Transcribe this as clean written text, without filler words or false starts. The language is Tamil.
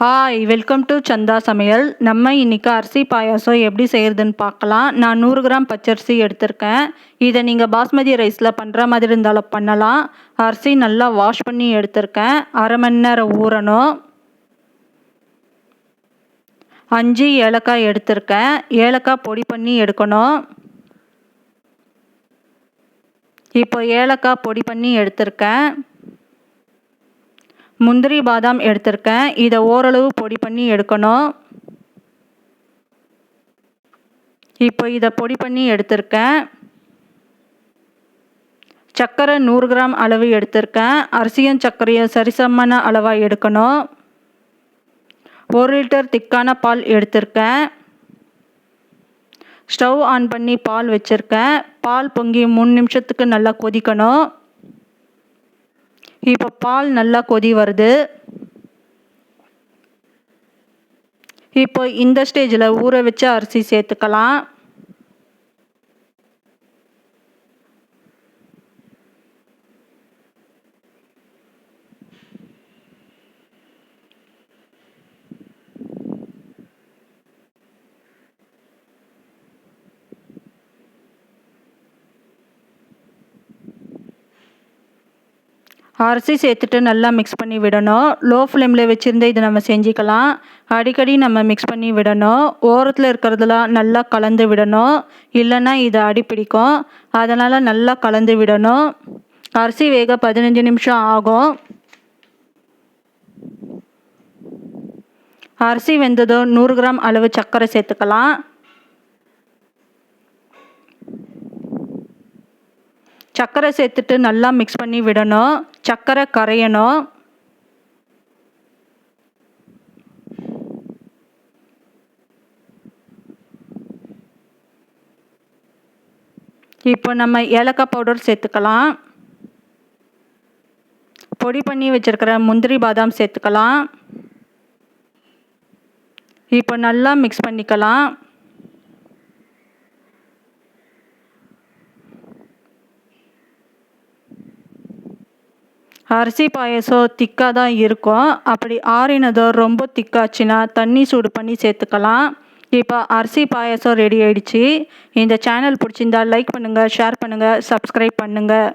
ஹாய், வெல்கம் டு சந்தா சமையல். நம்ம இன்னைக்கு அரிசி பாயாசம் எப்படி செய்கிறதுன்னு பார்க்கலாம். நான் 100 கிராம் பச்சரிசி எடுத்திருக்கேன். இதை நீங்கள் பாஸ்மதி ரைஸில் பண்ணுற மாதிரி இருந்தாலும் பண்ணலாம். அரிசி நல்லா வாஷ் பண்ணி எடுத்திருக்கேன். அரை மணி நேரம் ஊறணும். 5 ஏலக்காய் எடுத்திருக்கேன். ஏலக்காய் பொடி பண்ணி எடுக்கணும். இப்போ ஏலக்காய் பொடி பண்ணி எடுத்திருக்கேன். முந்திரி பாதாம் எடுத்திருக்கேன். இதை ஓரளவு பொடி பண்ணி எடுக்கணும். இப்போ இதை பொடி பண்ணி எடுத்திருக்கேன். சர்க்கரை 100 கிராம் அளவு எடுத்திருக்கேன். அரிசியும் சர்க்கரையும் சரிசமமான அளவாக எடுக்கணும். 1 லிட்டர் திக்கான பால் எடுத்திருக்கேன். ஸ்டவ் ஆன் பண்ணி பால் வச்சுருக்கேன். பால் பொங்கி 3 நிமிஷத்துக்கு நல்லா கொதிக்கணும். இப்போ பால் நல்லா கொதி வருது. இப்போ இந்த ஸ்டேஜில் ஊற வச்ச அரிசி சேர்த்துக்கலாம். அரிசி சேர்த்துட்டு நல்லா மிக்ஸ் பண்ணி விடணும். லோ ஃப்ளேமில் வச்சுருந்து இதை நம்ம செஞ்சுக்கலாம். அடிக்கடி நம்ம மிக்ஸ் பண்ணி விடணும். ஓரத்தில் இருக்கிறதுலாம் நல்லா கலந்து விடணும். இல்லைன்னா இது அடிப்பிடிக்கும். அதனால் நல்லா கலந்து விடணும். அரிசி வேக 15 நிமிஷம் ஆகும். அரிசி வெந்ததும் 100 கிராம் அளவு சர்க்கரை சேர்த்துக்கலாம். சர்க்கரை சேர்த்துட்டு நல்லா மிக்ஸ் பண்ணி விடணும். சர்க்கரை கரையணும். இப்போ நம்ம ஏலக்காய் பவுடர் சேர்த்துக்கலாம். பொடி பண்ணி வச்சிருக்கிற முந்திரி பாதாம் சேர்த்துக்கலாம். இப்போ நல்லா மிக்ஸ் பண்ணிக்கலாம். அரிசி பாயசம் திக்காக தான் இருக்கும். அப்படி ஆறினதோ ரொம்ப திக்காச்சுன்னா தண்ணி சூடு பண்ணி சேர்த்துக்கலாம். இப்போ அரிசி பாயசம் ரெடி ஆயிடுச்சு. இந்த சேனல் பிடிச்சிருந்தா லைக் பண்ணுங்கள், ஷேர் பண்ணுங்கள், சப்ஸ்கிரைப் பண்ணுங்கள்.